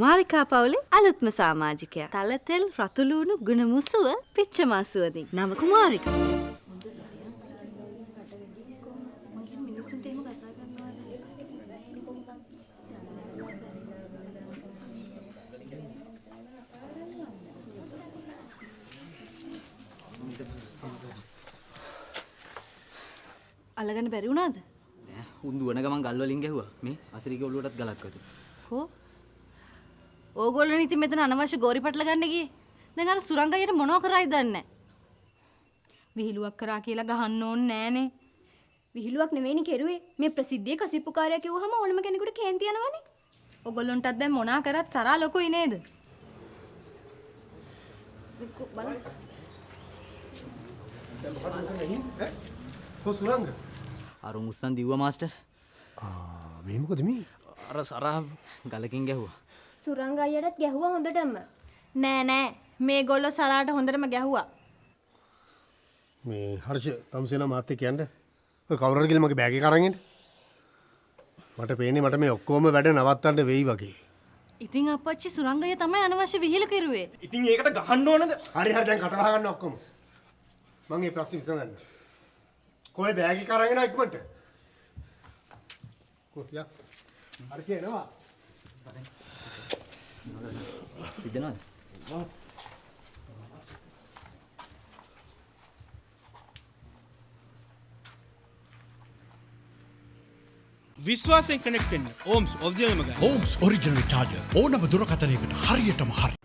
කුමාරිකා පවුලේ අලුත්ම සමාජිකයා. තලතෙල් රතුලූණු ගුණ මුසුව පිච්චමාසුවදී. නම කුමාරිකා. අල්ලගන්න බැරි වුණාද? නෑ උන්දු වෙන ගමන් ගල් වලින් ගැහුවා. මේ අසිරිගේ ඔළුවටත් ගලක් වැදුනා. හෝ ඕගොල්ලෝ ඉතින් මෙතන අනවශ්‍ය ගෝරිපටල ගන්න ගියේ. දැන් අර සුරංගයියට මොනව කරයිද දන්නේ නැහැ. විහිළුවක් කරා කියලා ගහන්න ඕනේ නෑනේ. විහිළුවක් නෙවෙයිනේ කෙරුවේ. මේ ප්‍රසිද්ධියේ කසිප්පුකාරයා කිව්වහම ඕනම කෙනෙකුට කේන්ති යනවනේ. ඔයගොල්ලන්ටත් දැන් මොනා කරත් සරා ලොකුයි නේද? බලන්න. සුරංග අර මුස්සන් දිව්වා මාස්ටර්. මේ මොකද මේ? අර සරා ගලකින් ගැහුවා. සුරංග අයියටත් ගැහුවා හොඳටම. නෑ මේගොල්ලෝ සරාට හොඳටම ගැහුවා. මේ හර්ෂ තම්සේනා මාත් එක්ක යන්න. ඔය කවුරු හරි ගිහලා මගේ බෑග් එක අරන් එන්න. මට පේන්නේ මට මේ ඔක්කොම වැඩ නවත්තන්න වෙයි වගේ. ඉතින් අපච්චි සුරංගය තමයි අනවශ්‍ය විහිළු කෙරුවේ. ඉතින් ඒකට ගහන්න ඕනද? හරි දැන් කට වහ ගන්න ඔක්කොම. මම මේ ප්‍රශ්නේ විසඳන්න. කොයි බෑග් එක අරන් එනවා ඉක්මනට. යා. හරි කියනවා. ඉදනවද? විශ්වාසයෙන් කනෙක්ට් වෙන්න. ඕම්ස් ඔරිජිනල්ම ගන්න. ඕම්ස් ඔරිජිනල් චාර්ජර් ඕනම දුරකථනයකට හරියටම හරි.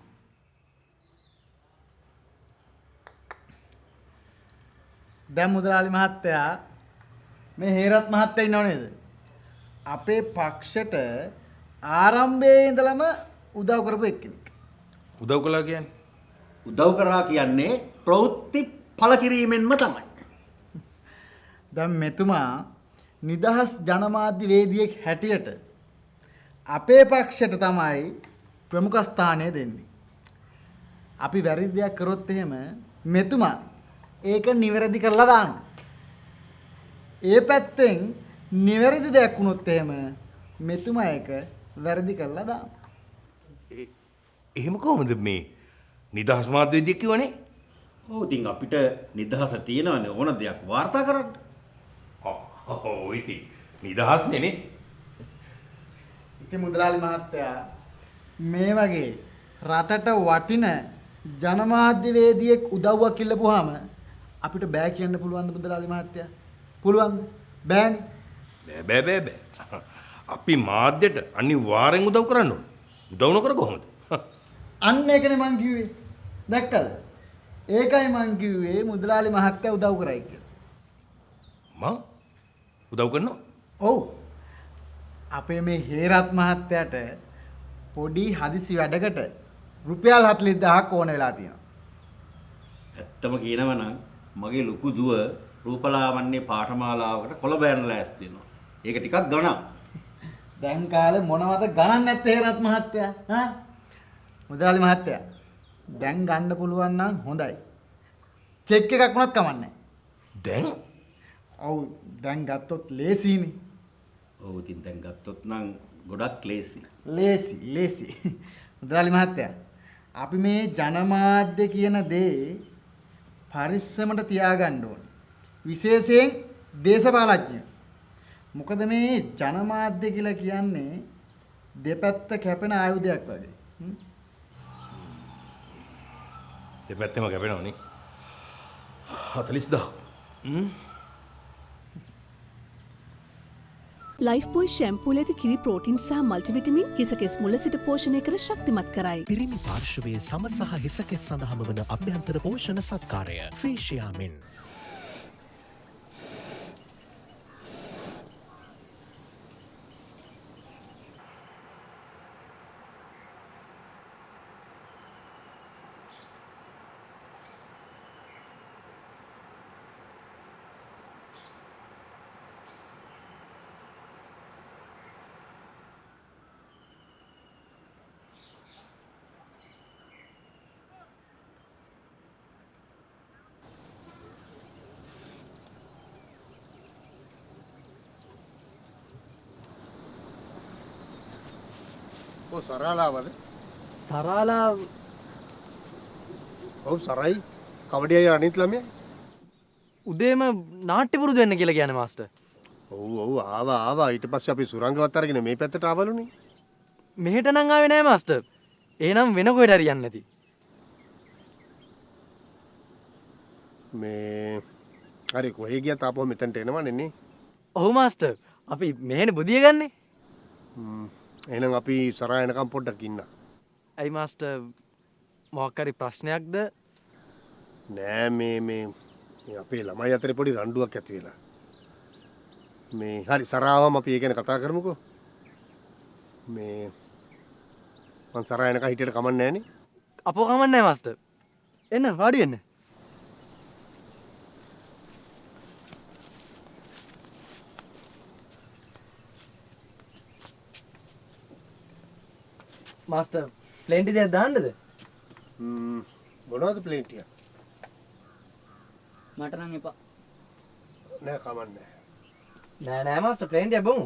දැන් මුදලාලි මහත්තයා මේ හේරත් මහත්තයා ඉන්නව නේද? අපේ පක්ෂයට ආරම්භයේ ඉඳලම උදව් කරපු එක්කෙනෙක්. උදව් කළා කියන්නේ? උදව් කරා කියන්නේ ප්‍රවෘත්ති ඵල කිරීමෙන්ම තමයි. දැන් මෙතුමා නිදහස් ජනමාධ්‍යවේදියෙක් හැටියට අපේ පක්ෂයට තමයි ප්‍රමුඛ ස්ථානය දෙන්නේ. අපි වැරදි දෙයක් කරොත් එහෙම මෙතුමා ඒක නිවැරදි කරලා දානවා. ඒ පැත්තෙන් නිවැරදි දෙයක් වුණොත් එහෙම මෙතුමා ඒක වැරදි කරලා දානවා. එහෙම කොහොමද මේ නිදහස් මාධ්‍යවේදියෙක් කිව්වනේ? ඔව් ඉතින් අපිට නිදහස තියෙනවනේ ඕන දෙයක් වාර්තා කරන්න. ඔව් ඉතින් නිදහස් නෙනේ. ඉතින් මුදලාලි මහත්තයා මේ වගේ රටට වටින ජනමාධ්‍යවේදියෙක් උදව්වක් ඉල්ලපුවාම අපිට බෑ කියන්න පුළුවන්ද මුදලාලි මහත්තයා? පුළුවන්ද? බෑනේ. බෑ. අපි මාධ්‍යට අනිවාර්යෙන් උදව් කරන්න ඕන. උදව් නොකර කොහොමද? අන්න ඒකනේ මං කිව්වේ. දැක්කද? ඒකයි මං කිව්වේ මුදලාලි මහත්තයා උදව් කරයි කියලා. මං උදව් කරනවා? ඔව්. අපේ මේ හේරත් මහත්තයාට පොඩි හදිසි වැඩකට රුපියල් 40000ක් ඕන වෙලා තියෙනවා. ඇත්තම කියනවා නම් මගේ ලොකු දුව රූපලාවන්‍ය පාඨමාලාවකට කොළඹ යන්න ලෑස්ති වෙනවා. ඒක ටිකක් ගණන්. දැන් කාලේ මොනවද ගණන් නැත්තේ හේරත් මහත්තයා? හා? මුදලාලි මහත්තයා දැන් ගන්න පුළුවන් නම් හොඳයි. චෙක් එකක් වුණත් කමන්නේ. දැන්? ඔව් දැන් ගත්තොත් ලේසියිනේ. ඔව් ඉතින් දැන් ගත්තොත් නම් ගොඩක් ලේසි. ලේසි. මුදලාලි මහත්තයා අපි මේ ජනමාධ්‍ය කියන දේ පරිස්සමට තියාගන්න ඕනේ. විශේෂයෙන් දේශපාලඥයෝ. මොකද මේ ජනමාධ්‍ය කියලා කියන්නේ දෙපැත්ත කැපෙන ආයුධයක් වගේ. දෙපැත්තම කැපෙනවනේ. 40000. ලයිෆ්බොයි ෂැම්පූල ඇති කිරි ප්‍රෝටින් සහ මල්ටිවිටමින් හිසකෙස් මුල සිට පෝෂණය කර ශක්තිමත් කරයි. පිරිමි පාර්ශවයේ සම සහ හිසකෙස් සඳහාම වන අභ්‍යන්තර පෝෂණ සත්කාරය ෆේෂියාමෙන්. ඔය සරලාවද? සරාලා ඔව් සරයි කවඩියයි අනිත් ළමයා. උදේම නාට්‍ය පුරුදු වෙන්න කියලා කියන්නේ මාස්ටර්. ඔව් ආවා ඊට පස්සේ අපි සුරංගවත් අරගෙන මේ පැත්තට ආවලුනේ. මෙහෙට නම් ආවේ නෑ මාස්ටර්. එහෙනම් වෙන කොහෙට හරි යන්නේ නැති. මේ හරි කොහේ ගියත් ආපහු මෙතනට එනවනේ නේ. ඔව් මාස්ටර්. අපි මෙහෙනේ බුදිය ගන්නේ. එහෙනම් අපි සරා එනකම් පොඩ්ඩක් ඉන්න. ඇයි මාස්ටර් මොකක් හරි ප්‍රශ්නයක්ද? නෑ මේ අපේ ළමයි අතරේ පොඩි රණ්ඩුවක් ඇති වෙලා. මේ හරි සරාවම අපි ඒ ගැන කතා කරමුකෝ. මේ මං සරා එනකම් හිටියට කමක් නෑනේ. අපෝ කමක් නෑ මාස්ටර්. එන්න වාඩි වෙන්න. මාස්ටර් ප්ලේන්ටි දෙයක් දාන්නද? මොනවද ප්ලේන්ටිය? මට නම් එපා. නෑ කමක් නෑ. නෑ මාස්ටර් ප්ලේන්ටිය බොමු.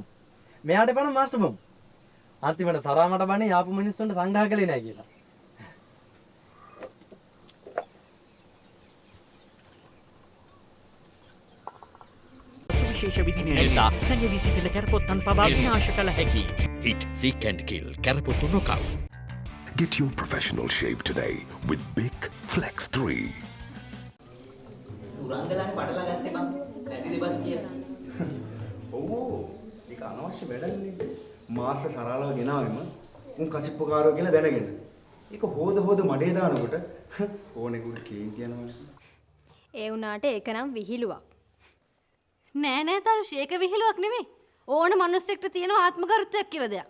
මෙයාට එපා නම් මාස්ටර් බොමු. අන්තිමට සරා මට බන්නේ ආපු මිනිස්සුන්ට සංග්‍රහ කළේ නෑ කියලා. විශේෂ විදිනේදා සංය විසිතල කැරපොත්තන් පවා විනාශ කළ හැකි. Hit, seek and kill කැරපොත්තු knockout. Get your professional shave today with Big Flex 3. සුරංගලානේ පටලා ගත්තේ මම. නැති දෙබස් කියලා. ඔව් ඒක අනවශ්‍ය වැඩන්නේ. මාස්ටර් සරාලව ගෙනාවෙම උන් කසිප්පුකාරෝ කියලා දැනගෙන. ඒක හොද මඩේ දානකොට ඕනෙකුට කේන්ති යනවනේ. ඒ වුණාට ඒක නම් විහිළුවක්. නෑ තරුෂි ඒක විහිළුවක් නෙමෙයි. ඕන මිනිස්සෙක්ට තියෙන ආත්මගරුත්වයක් කියලා දෙයක්.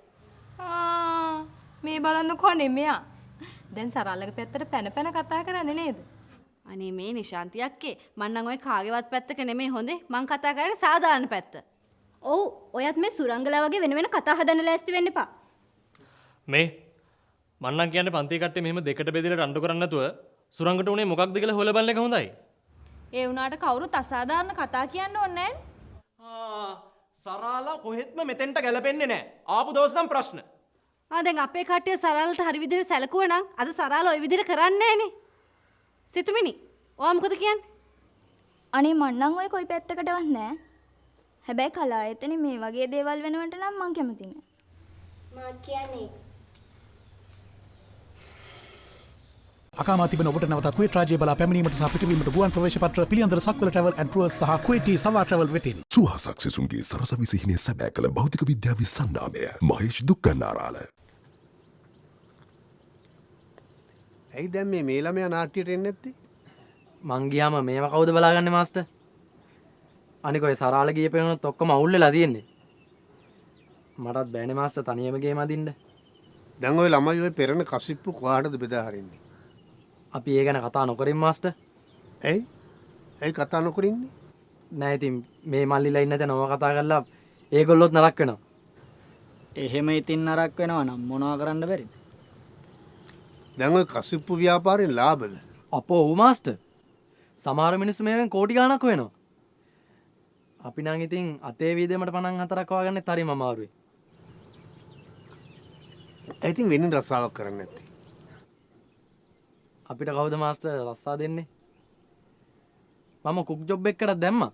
මේ බලන්නකෝ නෙමෙයා. දැන් සරලගේ පැත්තට පැන කතා කරන්නේ නේද? අනේ මේ නිශාන්ති අක්කේ මං නම් ඔය කාගේවත් පැත්තක නෙමෙයි හොඳේ. මං කතා කරන්නේ සාධාරණ පැත්ත. ඔව් ඔයත් මේ සුරංගලා වගේ වෙන කතා හදන්න ලෑස්ති වෙන්න එපා. මේ මන්නම් කියන්නේ පන්ති කට්ටිය මෙහෙම දෙකට බෙදලා රණ්ඩු කරන්නේ නැතුව සුරංගට උනේ මොකක්ද කියලා හොයලා බලන එක හොඳයි. ඒ වුණාට කවුරුත් අසාධාරණ කතා කියන්න ඕනේ නෑනේ. සරාලා කොහෙත්ම මෙතෙන්ට ගැලපෙන්නේ නෑ. ආපු දවස් නම් ප්‍රශ්න. දැන් අපේ කට්ටිය සරලට හරි විදිහට සැලකුවා නම් අද සරල ওই විදිහට කරන්නේ නෑනේ. සිතුමිනි ඔයා මොකද කියන්නේ? අනේ මං නම් ඔය කොයි පැත්තකටවත් නෑ. හැබැයි කලායතනේ මේ වගේ දේවල් වෙනවට නම් මං කැමති නෑ. මාත් කියන්නේ අකාමා තිබෙන ඔබට නැවතත් කුවේට් රාජ්‍යය බලා පැමිණීමට සහ පිටවීමට ගුවන් ප්‍රවේශ පත්‍ර පිළියන්දර සක්වල ට්‍රැවල් ඇන්ඩ් ටුවර්ස් සහ කුවේටි සවා ට්‍රැවල් වෙතින් සුහසක් සිසුන්ගේ සරස විසිහිනේ සැබෑ කළ භෞතික විද්‍යාවේ සන්නාමය මහේෂ් දුක්ගන්නාරාල. ඇයි දැන් මේ ළමයා නාට්‍යයට එන්නේ නැත්තේ? මං ගියාම මේව කවුද බලාගන්නේ මාස්ටර්? අනික ඔය සරාල ගියපේනොත් ඔක්කොම අවුල් වෙලා තියෙන්නේ. මටත් බෑනේ මාස්ටර් තනියම ගේම අදින්න. දැන් ඔය ළමයි ඔය පෙරණ කසිප්පු කොහාටද බෙදා හරින්නේ? අපි ඒ ගැන කතා නොකරින් මාස්ටර්. ඇයි කතා නොකරින්නේ? නෑ ඉතින් මේ මල්ලිලා ඉන්න තැන ඔව කතා කරලා ඒගොල්ලොත් නරක වෙනවා. එහෙම ඉතින් නරක වෙනවා නම් මොනවා කරන්න බැරිද? දැන් ඔය කසිප්පු ව්‍යාපාරයෙන් ලාභද? අපෝ ඔව් මාස්ටර්. සමහර මිනිස්සු මේවෙන් කෝටි ගාණක් වෙනවා. අපි නම් ඉතින් අතේ වීදෙමට 54ක් වගන්නෙත් හරිම අමාරුයි. ඇයි ඉතින් වෙනින් රස්සාවක් කරන්නේ නැත්තේ? අපිට කවුද මාස්ටර් රස්සා දෙන්නේ? මම කුක් ජොබ් එකකට දැම්මා.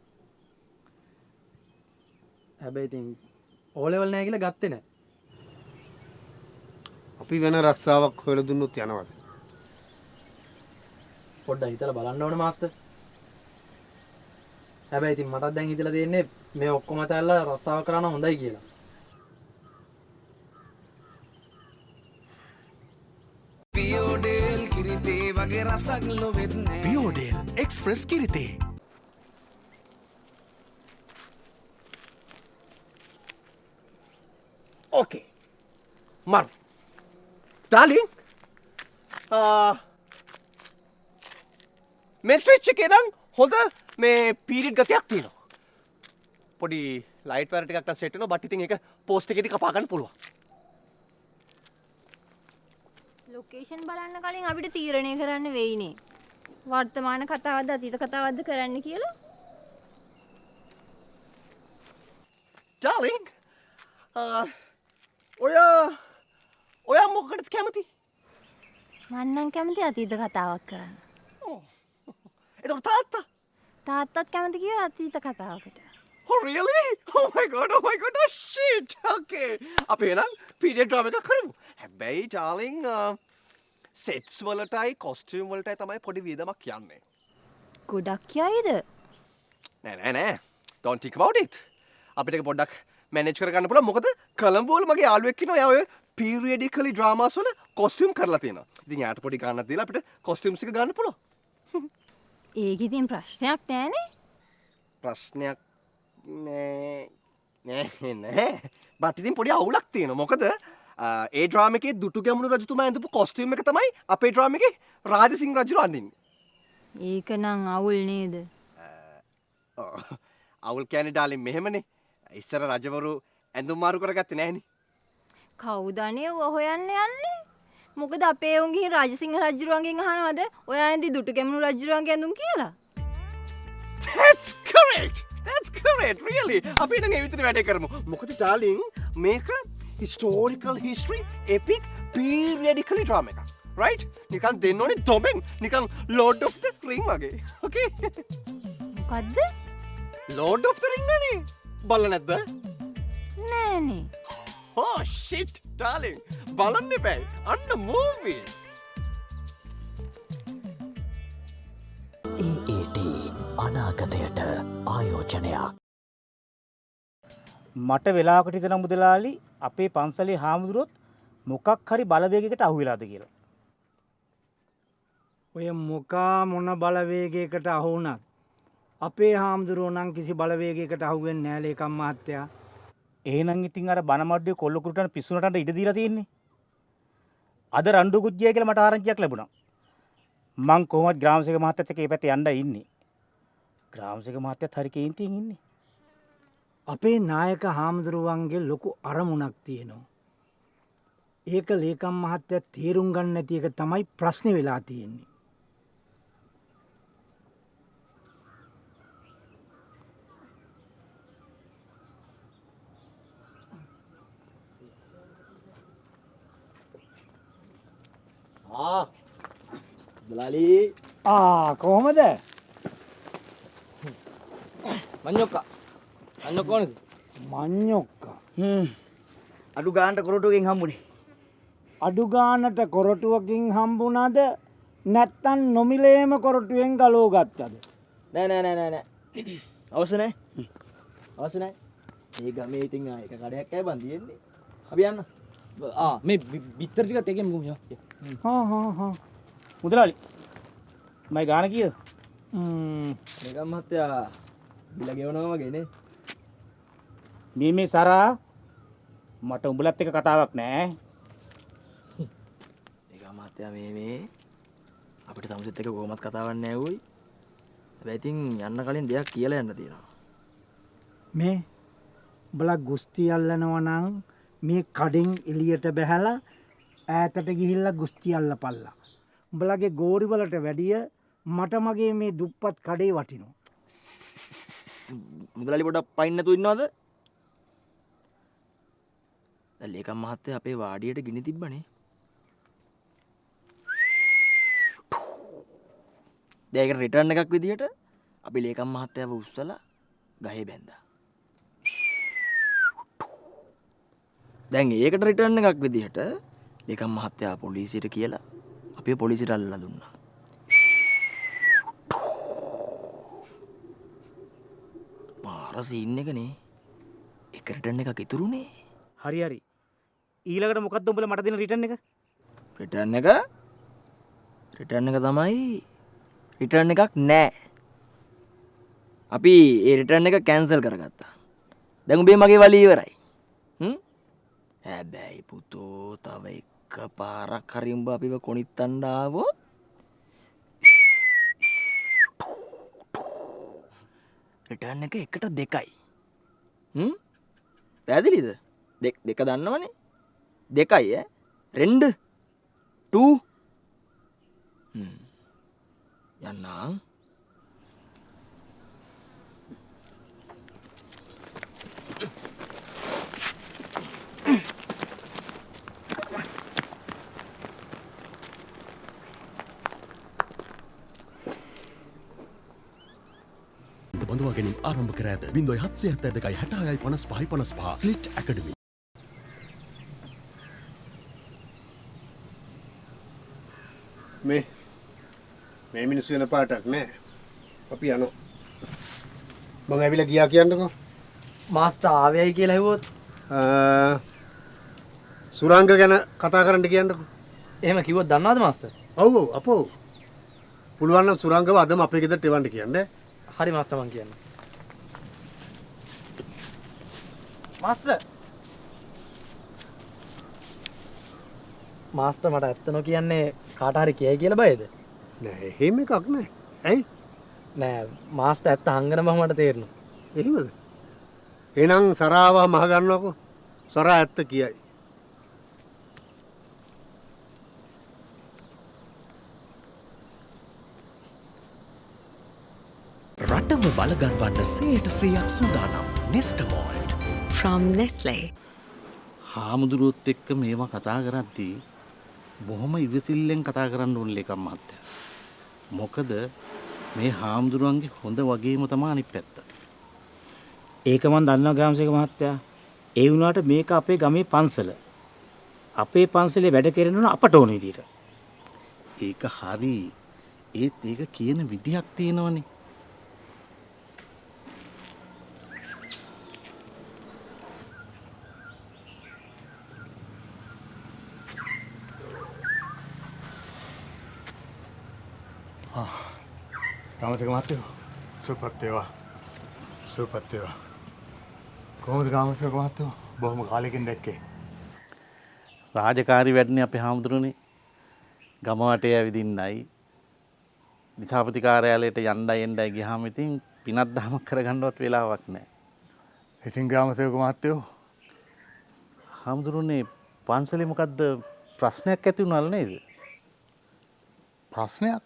හැබැයි ඉතින් ඕ ලෙවල් නැහැ කියලා ගත්තේ නැහැ. අපි වෙන රස්සාවක් හොයලා දුන්නොත් යනවද? පොඩ්ඩක් හිතලා බලන්න ඕනේ මාස්ටර්. හැබැයි ඉතින් මටත් දැන් හිතලා තියෙන්නේ මේ ඔක්කොම තැල්ලා රස්සාව කරන්න හොඳයි කියලා. පියෝඩේල් කිරිතේ වගේ රසක් ලොවෙන්නේ. පියෝඩේල් එක්ස්ප්‍රෙස් කිරිතේ. Okay. Mar. Darling. මේ ස්ට්‍රිච් එකේ නම් හොඳ මේ පීරියඩ් ගතියක් තියෙනවා. පොඩි ලයිට් වයර් ටිකක් නම් සෙට් වෙනවා. බට් ඉතින් ඒක පෝස්ට් එකේදී කපා ගන්න පුළුවන්. ලොකේෂන් බලන්න කලින් අපිට තීරණය කරන්න වෙයිනේ. වර්තමාන කතාවක්ද අතීත කතාවක්ද කරන්න කියලා. Darling. ඔයා මොකකටද කැමති? මන්නම් කැමති අතීත කතාවක් කරන්න. එතකොට තාත්තා? තාත්තත් කැමති කිව්වා අතීත කතාවකට. Oh really? Oh my god, oh shit. Okay. අපි එනම් period drama එකක් කරමු. හැබැයි darling sets වලටයි costume වලටයි තමයි පොඩි වියදමක් යන්නේ. ගොඩක් යයිද? නෑ. Don't think about it. අපිට ඒක පොඩ්ඩක් manage කරගන්න පුළුවන්. මොකද කොළඹ වල මගේ යාළුවෙක් ඉන්නවා. එයා ඔය periodically dramas වල costume කරලා තියෙනවා. ඉතින් යාට පොඩි ගාණක් දීලා අපිට costumes එක ගන්න පුළුවන්. ඒක ඉතින් ප්‍රශ්නයක් නෑනේ. ප්‍රශ්නයක් නෑ. බට් ඉතින් පොඩි අවුලක් තියෙනවා. මොකද ඒ ඩ්‍රාම එකේ දුටු ගැමුණු රජතුමා ඇඳපු කොස්ටියුම් එක තමයි අපේ ඩ්‍රාම එකේ රාජසිංහ රජුලා අඳින්නේ. ඒක නම් අවුල් නේද? අවුල් කියන්නේ ඩාලින් මෙහෙමනේ. ඉස්සර රජවරු ඇඳුම් මාරු කරගත්තේ නෑනේ. කවුද අනේ ඔය හොයන්න යන්නේ? මොකද අපේ උන් ගිහින් රාජසිංහ රජුරුවන්ගෙන් අහනවද ඔයා ඇඳි දුටු ගැමුණු රජුරුවන්ගේ ඇඳුම් කියලා? That's correct. Really. අපි නම් ඒ විදිහට වැඩේ කරමු. මොකද ඩාලින් මේක historical history epic periodically drama එකක්. Right? නිකන් දෙන්න ඕනේ දොඹෙන්. නිකන් Lord of the Ring වගේ. Okay? මොකද්ද? Lord of the Ring නේ. බලලා නැද්ද? නෑනේ. Oh shit, darling. බලන්න බෑ. අන්න movies. EET අනාගතයට ආයෝජනයක්. මට වෙලාවකට හිතන මුදලාලි අපේ පන්සලේ හාමුදුරුවොත් මොකක් හරි බලවේගයකට අහු වෙලාද කියලා. ඔය මොකා මොන බලවේගයකට අහු වුණත් අපේ හාමුදුරුවෝ නම් කිසි බලවේගයකට අහු වෙන්නේ නැහැ ලේකම් මහත්තයා. එහෙනම් ඉතින් අර බනමඩ්ඩේ කොල්ල කුරුටන පිස්සුනටට ඉඩ දීලා තියෙන්නේ. අද රණ්ඩු කුජ්ජිය කියලා මට ආරංචියක් ලැබුණා. මං කොහොමද ග්‍රාමසේක මහත්තයත් එක්ක මේ පැත්තේ යන්න ඉන්නේ. ග්‍රාමසේක මහත්තයත් හරි කේන්තියෙන් ඉන්නේ. අපේ නායක හාමුදුරුවන්ගේ ලොකු අරමුණක් තියෙනවා. ඒක ලේකම් මහත්තයා තේරුම් ගන්න නැති එක තමයි ප්‍රශ්නේ වෙලා තියෙන්නේ. දලාලි කොහොමද? මඤ්ඤොක්කා. මඤ්ඤොක්කා නේද? මඤ්ඤොක්කා. අඩු ගානට කොරටුවකින් හම්බුනේ. අඩු ගානට කොරටුවකින් හම්බුණාද නැත්තම් නොමිලේම කොරටුවෙන් ගලව ගත්තද? නෑ. අවශ්‍ය නෑ. මේ ගමේ ඉතින් එක කඩයක් අය බන් තියෙන්නේ. අපි යන්න. මේ බිත්තර ටිකත් එකෙන් මුගමු. හා. මුදලාලි. මයි ගාන කීයද? ලේකම් මහත්තයා බිල ගෙවනවා වගේ නේ. මේ සරා මට උඹලත් එක්ක කතාවක් නෑ. ලේකම් මහත්තයා මේ අපිට තමුසෙත් එක්ක කොහොමත් කතාවක් නෑ උයි. හැබැයි ඉතින් යන්න කලින් දෙයක් කියලා යන්න තියෙනවා. මේ උඹලා ගුස්ති අල්ලනවා නම් මේ කඩෙන් එළියට බැහැලා ඈතට ගිහිල්ලා ගුස්ති අල්ලපල්ලා. උඹලගේ ගෝරි වලට වැඩිය මට මගේ මේ දුප්පත් කඩේ වටිනවා. මුදලාලි පොඩක් පයින් නැතුව ඉන්නවද? දැන් ලේකම් මහත්තයා අපේ වාඩියට ගිනි තිබ්බනේ. දැන් ඒක රිටර්න් එකක් විදියට අපි ලේකම් මහත්තයාව උස්සලා ගහේ බැන්දා. දැන් ඒකට රිටර්න් එකක් විදියට ලේකම් මහත්තයා පොලිසියට කියලා අපි පොලිසියට අල්ලලා දුන්නා. මාර සීන් එකනේ. එක රිටර්න් එකක් ඉතුරුනේ. හරි. ඊළඟට මොකක්ද උඹලා මට දෙන රිටර්න් එක? රිටර්න් එක තමයි රිටර්න් එකක් නෑ. අපි ඒ රිටර්න් එක කැන්සල් කරගත්තා. දැන් උඹේ මගේ වලිය ඉවරයි. හැබැයි පුතෝ තව එක පාරක් හරි උඹ අපිව කොනිත්තන්න ආවොත් රිටර්න් එක එකට 2යි. පැහැදිලිද? දෙක දන්නවනේ. 2යි ඈ. 2 යන්නම්. ගැනීම ආරම්භ කර ඇත 0772 ස්ලිට් ඇකඩමි. මේ මිනිස්සු වෙන පාටක් නෑ. අපි යනවා. මං ඇවිල්ලා ගියා කියන්නකෝ. මාස්ටර් ආවේයි කියලා හෙව්වොත් සුරංග ගැන කතා කරන්න කියන්නකෝ. එහෙම කිව්වොත් දන්නවද මාස්ටර්? ඔව් ඔව් අපෝ. පුළුවන් නම් සුරංගව අදම අපේ ගෙදරට එවන්න කියන්න. හරි මාස්ටර් මං කියන්න. මාස්ටර් මට ඇත්ත නොකියන්නේ කාට හරි කියයි කියලා බයද? නෑ එහෙම එකක් නෑ. ඇයි? නෑ මාස්ටර් ඇත්ත හංගනම මට තේරෙනවා. එහෙමද? එහෙනම් සරාව මහ ගන්නවකෝ. සරා ඇත්ත කියයි. රටම බලගන්වන්න 100% සූදානම් නෙස්ටමෝල්ඩ් from Nestle. හාමුදුරුවොත් එක්ක මේවා කතා කරද්දී බොහොම ඉවසිල්ලෙන් කතා කරන්න ඕන ලේකම් මහත්තයා. මොකද මේ හාමුදුරුවන්ගේ හොඳ වගේම තමයි අනිත් පැත්ත. ඒක මන් දන්නවා ග්‍රාමසේවක මහත්තයා. ඒ වුණාට මේක අපේ ගමේ පන්සල. අපේ පන්සලේ වැඩ කරනවා අපට ඕන විදියට. ඒක හරි. ඒත් ඒක කියන විදියක් තියෙනවනේ. ගාමසේක මහත්තයෝ සුවපත් වේවා. සුවපත් වේවා. කොහොමද ගාමසේක මහත්තයෝ? බොහොම කාලෙකින් දැක්කේ. රාජකාරි වැඩනේ අපේ හාමුදුරනේ. ගම වටේ ඇවිදින්නයි දිසාපති කාර්යාලයට යන්නයි එන්නයි ගියාම ඉතින් පිනක් දහමක් කරගන්නවත් වෙලාවක් නැහැ. ඉතින් ග්‍රාමසේවක මහත්තයෝ හාමුදුරනේ පන්සලේ මොකද්ද ප්‍රශ්නයක් ඇති වුණාල නේද? ප්‍රශ්නයක්?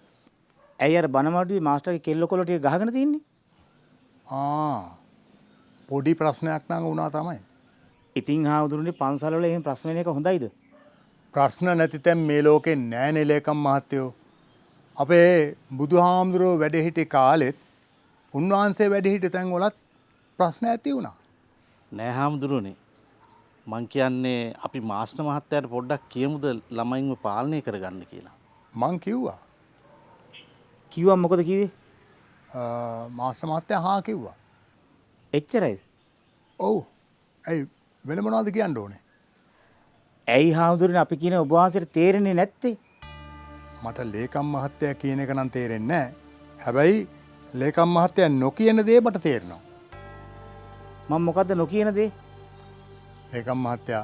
ඇයි අර බනමඩුවේ මාස්ටර්ගේ කෙල්ල කොල්ල ටික ගහගෙන තින්නේ? පොඩි ප්‍රශ්නයක් නම් වුණා තමයි. ඉතින් හාමුදුරනේ පන්සල වල එහෙම ප්‍රශ්න වෙන එක හොඳයිද? ප්‍රශ්න නැති තැන් මේ ලෝකේ නෑනේ ලේකම් මහත්තයෝ. අපේ බුදුහාමුදුරුවෝ වැඩ හිටි කාලෙත් උන්වහන්සේ වැඩ හිටි තැන් වලත් ප්‍රශ්න ඇති වුණා. නෑ හාමුදුරනේ. මං කියන්නේ අපි මාස්ටර් මහත්තයාට පොඩ්ඩක් කියමුද ළමයින්ව පාලනය කරගන්න කියලා. මං කිව්වා. කිව්වා මොකද කිව්වේ? මාස්ටර් මහත්තයා හා කිව්වා. එච්චරයි. ඔව්. ඇයි වෙන මොනවද කියන්න ඕනේ? ඇයි හාමුදුරනේ අපි කියන ඔබ වහන්සේට තේරෙන්නේ නැත්තේ? මට ලේකම් මහත්තයා කියන එක නම් තේරෙන්නේ නැහැ. හැබැයි ලේකම් මහත්තයා නොකියන දේ මට තේරෙනවා. මම මොකද්ද නොකියන දේ? ලේකම් මහත්තයා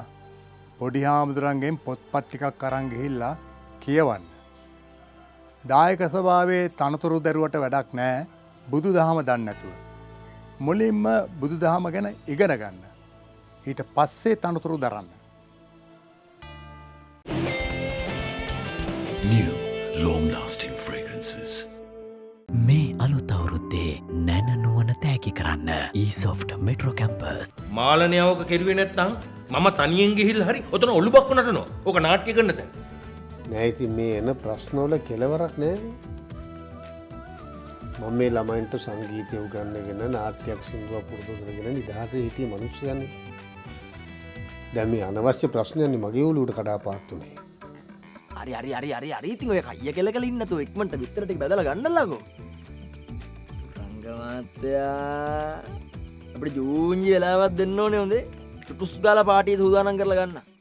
පොඩි හාමුදුරන්ගෙන් පොත්පත් ටිකක් අරන් ගිහිල්ලා කියවන්න. දායක සභාවේ තනතුරු දරුවට වැඩක් නැහැ බුදුදහම දන්නේ නැතුව. මුලින්ම බුදුදහම ගැන ඉගෙන ගන්න. ඊට පස්සේ තනතුරු දරන්න. New long lasting fragrances. මේ අලුත් අවුරුද්දේ නැනනුවන තෑගි කරන්න E-Soft Metro Campus. මාලනයවක කෙරුවේ නැත්නම් මම තනියෙන් ගිහිල්ලා හරි ඔතන ඔළුබක්ව නටනවා. ඕක නාට්‍ය කරන්න තැන. නෑ ඉතින් මේ එන ප්‍රශ්නවල කෙලවරක් නෑනේ. මම මේ ළමයින්ට සංගීතය උගන්වගෙන නාට්‍යයක් සින්දුවක් පුරුදු කරගෙන නිදහසේ හිටිය මිනිස්සුයන්නේ. දැන් මේ අනවශ්‍ය ප්‍රශ්නයන්නේ මගේ ඔළුවට කඩාපාත් උනේ. හරි ඉතින් ඔය කයිය කෙල කල ඉන්න තු ඉක්මනට විතර ටික බදලා ගන්නලකෝ. සුරංග මහත්තයා අපිට ජූන්ජි වෙලාවක් දෙන්න ඕනේ හොඳේ. චුටුස් ගාලා පාටිය සූදානම් කරලා ගන්න.